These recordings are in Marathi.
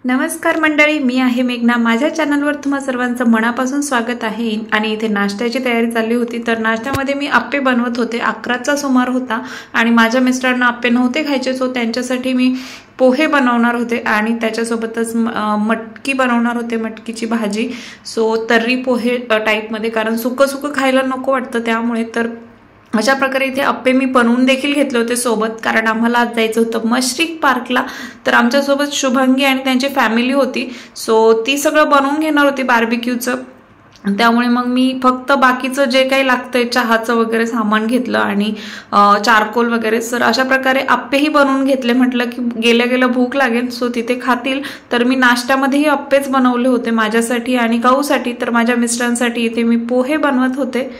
नमस्कार मंडळी, मी आहे मेघना। माझ्या चॅनलवर तुम्हा सर्वांचं मनापासून स्वागत आहे। आणि इथे नाश्त्याची तयारी चालली होती, तर नाश्त्यामध्ये मी आप्पे बनवत होते। 11चा सुमार होता आणि माझ्या मिस्टरांना आप्पे नव्हते खायचे, सो त्यांच्यासाठी मी पोहे बनवणार होते आणि त्याच्यासोबतच मटकी बनवणार होते, मटकीची भाजी। सो तर्री पोहे टाईपमध्ये, कारण सुकं सुकं खायला नको वाटतं त्यामुळे। तर अशा प्रकारे इथे आप्पे मी बनवून देखील घेतले होते सोबत, कारण आम्हाला आज जायचं होतं मश्रीक पार्कला। तर आमच्यासोबत शुभांगी आणि त्यांची फॅमिली होती, सो ती सगळं बनवून घेणार होती बार्बिक्यूचं। त्यामुळे मग मी फक्त बाकीचं जे काही लागतंय चहाचं वगैरे सामान घेतलं आणि चारकोल वगैरे। सर अशा प्रकारे आप्पेही बनवून घेतले। म्हटलं की गेल्या गेल्या भूक लागेल, सो तिथे खातील। तर मी नाश्त्यामध्येही आप्पेच बनवले होते माझ्यासाठी आणि गाऊसाठी। तर माझ्या मिस्टरांसाठी इथे मी पोहे बनवत होते।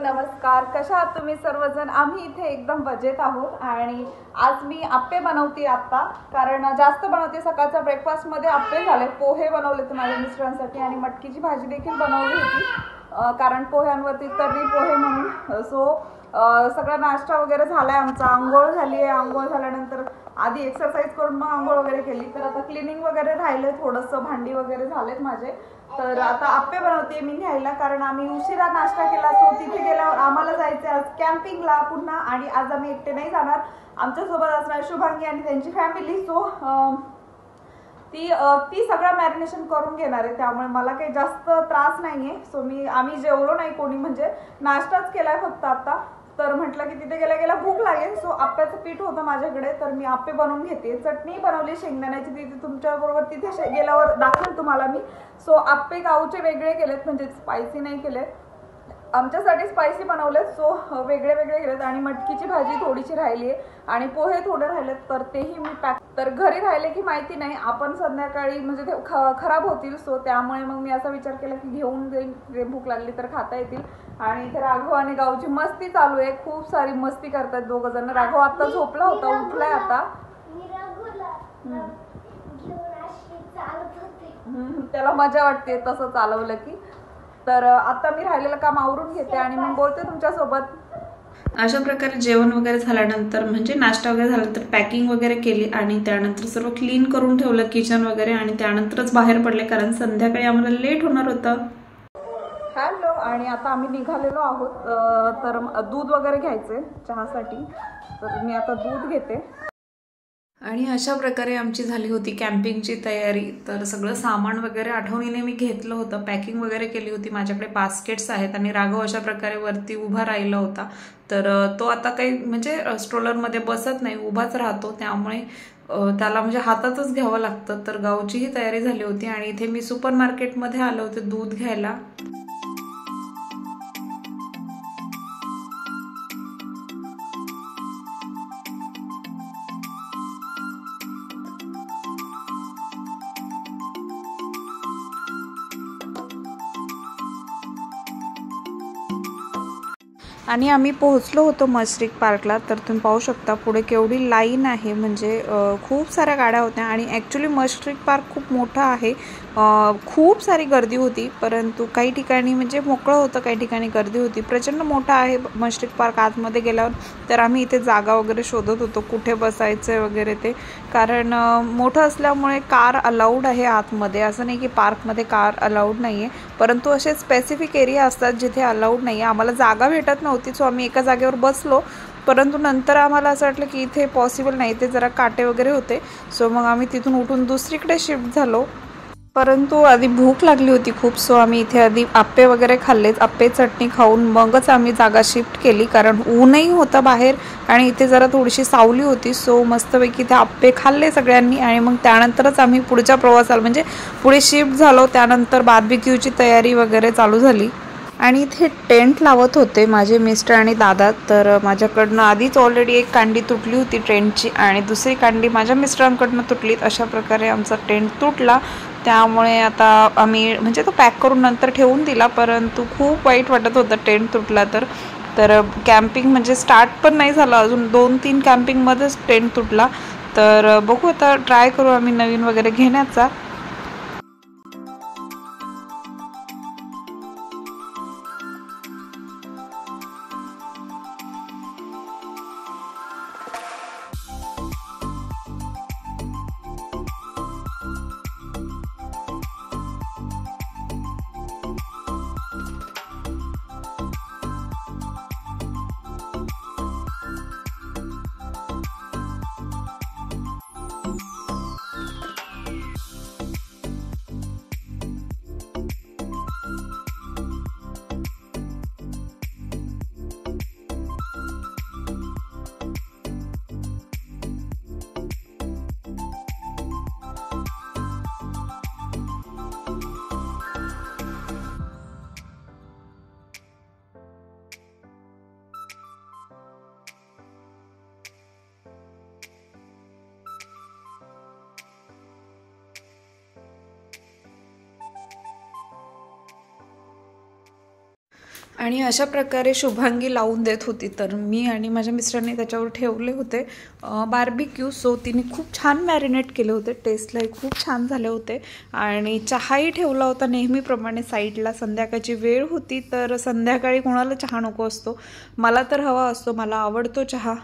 नमस्कार, कशा आहात तुम्ही सर्वजण? आम्ही इथे एकदम मजेत आहोत आणि आज मी आप्पे बनवते आता, कारण जास्त बनवते। सकाळच्या ब्रेकफास्ट मध्ये आप्पे झाले, पोहे बनवले होते माझ्या मिस्टरांसाठी आणि मटकीची भाजी देखील बनवली होती, कारण पोह्यांवरती तर्री पोहे म्हणून। सो सगळा नाश्ता वगैरे झालाय आमचा, आंघोळ झाली आहे। आंघोळ झाल्यानंतर आधी एक्सरसाइज करून मग आंघोळ वगैरे केली। तर आता क्लिनिंग वगैरे राहिले, थोडंसं भांडी वगैरे झालेत माझे। तर आता आप्पे बनवते मी न्यायला, कारण आम्ही उशिरा नाश्ता केला। सो तिथे गेल्यावर आम्हाला जायचं आज कॅम्पिंगला पुन्हा, आणि आज आम्ही एकटे नाही जाणार, आमच्यासोबत असणार शुभांगी आणि त्यांची फॅमिली। सो ती सगळं मॅरिनेशन करून घेणार आहे, त्यामुळे मला काही जास्त त्रास नाहीये। सो आम्ही जेवलो नाही कोणी, म्हणजे नाश्ताच केलाय फक्त आता। तर म्हटलं की तिथे गेल्या गेल्या भूक लागेल। सो आप्प्याचं पीठ होतं माझ्याकडे, तर मी आप्पे बनवून घेते। चटणी बनवली शेंगदाण्याची, तिथे तुमच्याबरोबर तिथे गेल्यावर दाखवेल तुम्हाला मी। सो आप्पे गावचे वेगळे केलेत, म्हणजे स्पायसी नाही केलेत, आमच्यासाठी स्पायसी बनवलेत। सो वेगळे वेगळे केलेत आणि मटकीची भाजी थोडीशी राहिली आहे आणि पोहे थोडे राहिलेत, तर तेही मी पॅक। तर घरी राहिले की माहिती नाही, आपण संध्याकाळी म्हणजे ते खराब होतील। सो त्यामुळे मग मी असा विचार केला की घेऊन जाईल, भूक लागली तर खाता येतील। आणि इथे राघव आणि गावची मस्ती चालू आहे, खूप सारी मस्ती करतात दोघ जण। राघव आता झोपला होता, उठलाय आता। त्याला मजा वाटते तसं चालवलं की। तर आता मी राहिलेलं काम आवरून घेते आणि मग बोलते तुमच्यासोबत। अशा प्रकारे जेवण वगैरे झाल्यानंतर, म्हणजे नाश्ता वगैरे झाल्यानंतर पॅकिंग वगैरे केली आणि त्यानंतर सर्व क्लीन करून ठेवलं किचन वगैरे, आणि त्यानंतरच बाहेर पडले, कारण संध्याकाळी आम्हाला लेट होणार होतं। हॅलो, आणि आता आम्ही निघालेलो आहोत। तर दूध वगैरे घ्यायचे चहासाठी, तर मी आता दूध घेते। आणि अशा प्रकारे आमची झाली होती कॅम्पिंगची तयारी। तर सगळं सामान वगैरे आठवणीने मी घेतलं होतं, पॅकिंग वगैरे केली होती। माझ्याकडे बास्केट्स आहेत आणि राघव अशा प्रकारे वरती उभा राहिला होता। तर तो आता काही म्हणजे स्ट्रोलरमध्ये बसत नाही, उभाच राहतो, त्यामुळे त्याला म्हणजे हातातच घ्यावं लागतं। तर गावचीही तयारी झाली होती आणि इथे मी सुपर मार्केटमध्ये आले होते दूध घ्यायला। आणि आम्ही पोहोचलो होतो मश्रीक पार्कला। तर तुम्ही पाहू शकता पुढे केवढी लाईन आहे, म्हणजे खूप साऱ्या गाड्या होत्या। आणि ॲक्च्युली मश्रीक पार्क खूप मोठा आहे, खूप सारी गर्दी होती, परंतु काही ठिकाणी म्हणजे मोकळं होतं, काही ठिकाणी गर्दी होती। प्रचंड मोठा आहे मश्रीक पार्क। आतमध्ये गेल्यावर तर आम्ही इथे जागा वगैरे शोधत होतो कुठे बसायचं वगैरे ते, कारण मोठं असल्यामुळे कार अलाउड आहे आतमध्ये, असं नाही की पार्कमध्ये कार अलाउड नाही आहे, परंतु असे स्पेसिफिक एरिया असतात जिथे अलाउड नाही आहे। आम्हाला जागा भेटत नव्हती, सो आम्ही एका जागेवर बसलो परंतु नंतर आम्हाला असं वाटलं की इथे पॉसिबल नाही, ते जरा काटे वगैरे होते. सो मग आम्ही तिथून उठून दुसरीकडे शिफ्ट झालो. परंतु आधी भूक लागली होती खूप. सो आम्ही इथे आधी आप्पे वगैरे खाल्लेत. आप्पे चटणी खाऊन मगच आम्ही जागा शिफ्ट केली, कारण ऊनही होतं बाहेर आणि इथे जरा थोडीशी सावली होती. सो मस्तपैकी इथे आप्पे खाल्ले सगळ्यांनी आणि मग त्यानंतरच आम्ही पुढच्या प्रवासाला म्हणजे पुढे शिफ्ट झालो. त्यानंतर बार्बिक्यूची तयारी वगैरे चालू झाली आणि इथे टेंट लावत होते माझे मिस्टर आणि दादा. तर माझ्याकडनं आधीच ऑलरेडी एक कांडी तुटली होती टेंटची आणि दुसरी कांडी माझ्या मिस्टरांकडनं तुटली. अशा प्रकारे आमचा टेंट तुटला. त्यामुळे आता आम्ही म्हणजे तो पॅक करून नंतर ठेवून दिला, परंतु खूप वाईट वाटत होतं टेंट तुटला तर कॅम्पिंग म्हणजे स्टार्ट पण नाही झालं अजून, 2-3 कॅम्पिंगमध्येच टेंट तुटला. तर बघू आता ट्राय करू आम्ही नवीन वगैरे घेण्याचा. आणि अशा प्रकारे शुभांगी लावून देत होती. तर मी आणि माझ्या मिस्टरने त्याच्यावर ठेवले होते बार्बिक्यू. सो तिने खूप छान मॅरिनेट केले होते, टेस्टलाही खूप छान झाले होते. आणि चहाही ठेवला होता नेहमीप्रमाणे साईडला. संध्याकाळची वेळ होती तर संध्याकाळी कोणाला चहा नको असतो, मला तर हवा असतो, मला आवडतो चहा.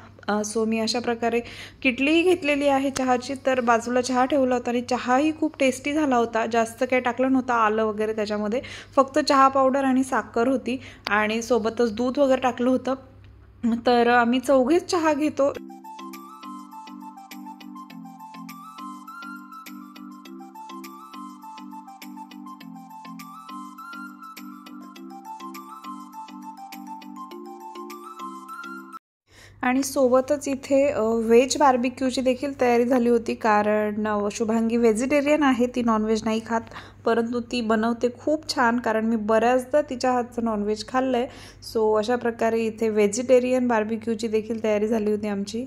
सो मी अशा प्रकारे किटलीही घेतलेली आहे चहाची. तर बाजूला चहा ठेवला होता आणि चहाही खूप टेस्टी झाला होता. जास्त काही टाकलं नव्हतं आलं वगैरे त्याच्यामध्ये, फक्त चहा पावडर आणि साखर होती आणि सोबतच दूध वगैरे टाकलं होतं. तर आम्ही चौघेच चहा घेतो. आणि सोबतच इथे व्हेज बार्बिक्यूची देखील तयारी झाली होती, कारण शुभांगी व्हेजिटेरियन आहे, ती नॉनव्हेज नाही खात. परंतु ती बनवते खूप छान, कारण मी बऱ्याचदा तिच्या हातचं नॉनव्हेज खाल्लं आहे. सो अशा प्रकारे इथे व्हेजिटेरियन बार्बिक्यूची देखील तयारी झाली होती आमची.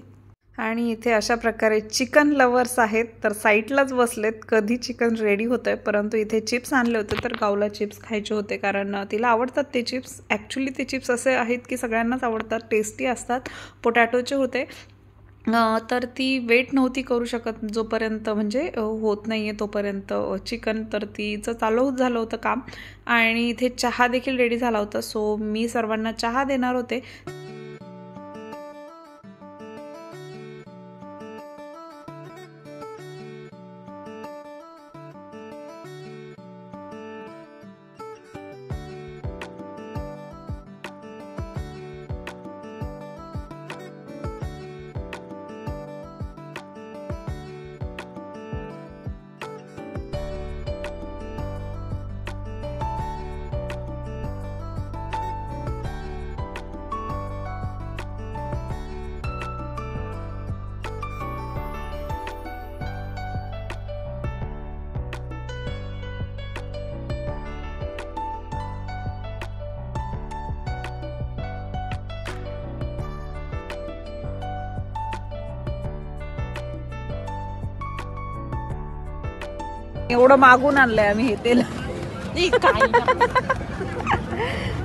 आणि इथे अशा प्रकारे चिकन लवर्स आहेत तर साईडलाच बसलेत, कधी चिकन रेडी होतं आहे. परंतु इथे चिप्स आणले होते तर गावला चिप्स खायचे होते, कारण तिला आवडतात ते चिप्स. ॲक्च्युली ते चिप्स असे आहेत की सगळ्यांनाच आवडतात, टेस्टी असतात. पोटॅटोचे होते. तर ती वेट नव्हती करू शकत जोपर्यंत म्हणजे होत नाही आहे तोपर्यंत चिकन. तर तिचं चालू झालं होतं काम आणि इथे चहा देखील रेडी झाला होता. सो मी सर्वांना चहा देणार होते. एवढं मागून आणलंय आम्ही हे तेल.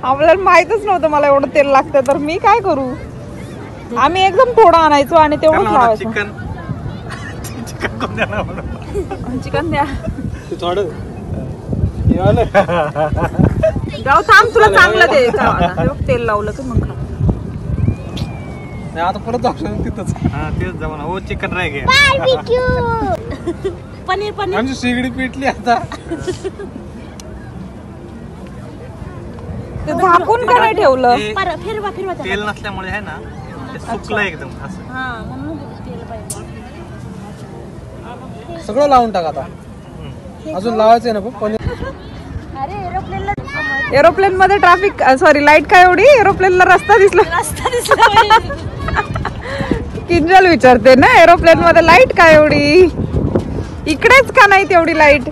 आपल्याला माहितच नव्हतं मला एवढं तेल लागतं, तर मी काय करू. आम्ही एकदम थोडं आणायचो आणि तेवढंच लावायचो. चिकन द्या जाऊ, थांब तुला चांगलं दे. तेल लावलं तर मग आता परत जाऊ तिथंच. तेच जाऊ ना. हो चिकन राय घ्या. पनीर पनीर आमची शेगडी पेटली आता. झाकून का नाही ठेवलं. फिरवा फिरवा. तेल नसल्यामुळे आहे ना सुकलं एकदम असं. सगळं लावून टाक आता. अजून लावायचंय ना पनीर. एरोप्लेन मध्ये ट्रॅफिक सॉरी लाईट काय एवढी? एरोप्लेनला रस्ता दिसला. किंजल विचारते ना एरोप्लेन मध्ये लाईट काय एवढी? इकडेच का नाही तेवढी लाईट?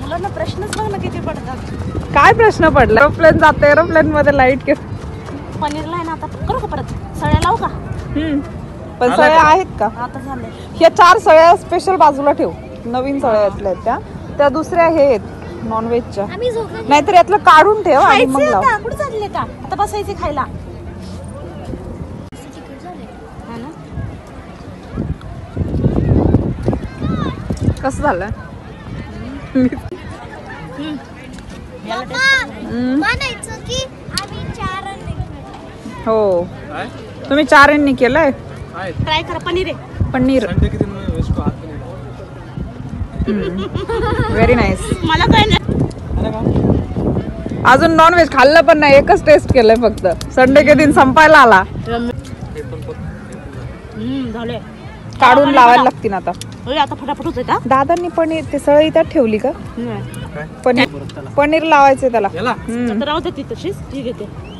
मुलांना प्रश्नच बघ ना किती पडतात. काय प्रश्न पडला? एरोप्लेन जाते एरोप्लेन मध्ये लाईट पनीरला आहे ना आता करू का परत सळ्या लावू का? पण सळ्या आहेत का? आता झाले. ह्या 4 सळ्या स्पेशल बाजूला ठेव. नवीन सळ्या यातल्या त्या दुसऱ्या हे आहेत नॉनव्हेजच्या. नाहीतर यातलं काढून ठेव आणि मग लाव. कुठे चालले का आता बसायचे खायला? कसं झालं? हो तुम्ही 4 यांनी केलंय. ट्राय करा पनीर आहे. Paneer very nice. मला काय नाही अजून नॉनव्हेज खाल्लं पण नाही. एकच टेस्ट केलंय फक्त. संडे के दिन संपायला आला. झाले. काढून लावायला लागतील आता. आता फटाफट होतोय का? दादांनी पनीर ते सळई त्यात ठेवली का? पनीर लावायचं त्याला. राहू दे ती तशीच. ठीक आहे.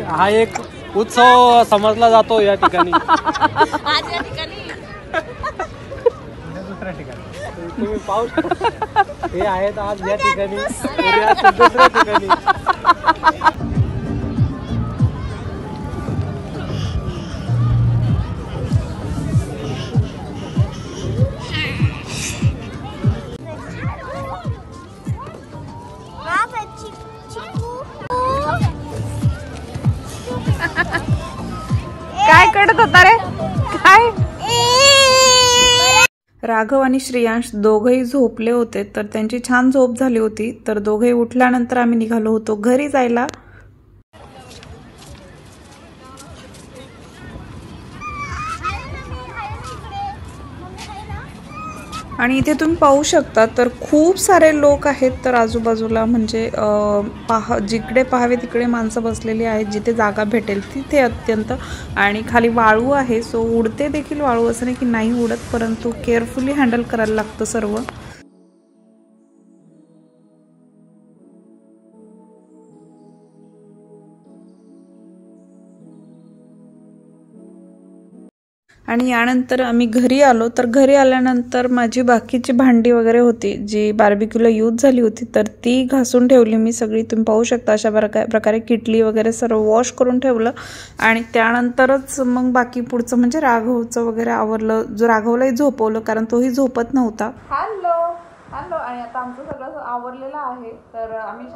हा एक उत्सव समजला जातो या ठिकाणी. आज या ठिकाणी दुसऱ्या ठिकाणी तुम्ही पाहू शकता हे आहेत आज या ठिकाणी, उद्या दुसऱ्या ठिकाणी. काय करत होता रे? काय? राघव आणि श्रेयांश दोघंही झोपले होते. तर त्यांची छान झोप झाली होती. तर दोघेही उठल्यानंतर आम्ही निघालो होतो घरी जायला. आणि इथे तुम्ही पाहू शकता तर खूप सारे लोक आहेत. तर आजूबाजूला म्हणजे जिकडे पाहावे तिकडे माणसं बसलेली आहेत. जिथे जागा भेटेल तिथे अत्यंत. आणि खाली वाळू आहे. सो उडते देखील वाळू, असं नाही की नाही उडत, परंतु केअरफुली हँडल करायला लागतं सर्व. आणि यानंतर आम्ही घरी आलो. तर घरी आल्यानंतर माझी बाकीची भांडी वगैरे होती जी बार्बिक्यूला यूज झाली होती तर ती घासून ठेवली मी सगळी. तुम्ही पाहू शकता अशा प्रकारे किटली वगैरे सर्व वॉश करून ठेवलं. आणि त्यानंतरच मग बाकी पुढचं म्हणजे राघवचं वगैरे आवरलं. जो राघवलाही झोपवलं कारण तोही झोपत नव्हता. हॅलो आणि आता आमचं सगळं आवरलेलं आहे. तर आम्ही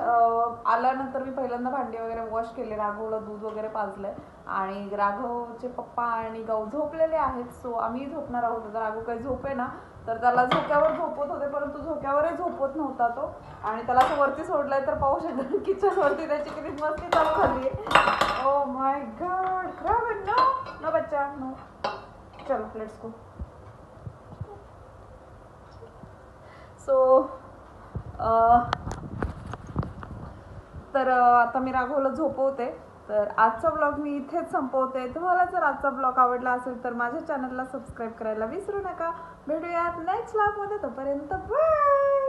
आल्यानंतर मी पहिल्यांदा भांडी वगैरे वॉश केले, राघवला दूध वगैरे पाजलंय आणि राघवचे पप्पा आणि गौ झोपलेले आहेत. सो आम्ही झोपणार आहोत. तर राघव काही झोपे ना, तर त्याला झोक्यावर झोपत होते परंतु झोक्यावरही झोपत नव्हता तो. आणि त्याला असं वरती सोडलंय तर पाहू शकता किचन वरती त्याची किती मस्ती चालू झाली आहे. Oh my God. नो बच्चा नो. चलो लेट्स गो. सो तर आता मी राघवला झोपवते. तर आजचा ब्लॉग मी इथेच संपवते. तुम्हाला जर आजचा ब्लॉग आवडला असेल तर माझ्या चॅनलला सबस्क्राईब करायला विसरू नका. भेटूयात नेक्स्ट ब्लॉगमध्ये. तोपर्यंत बाय.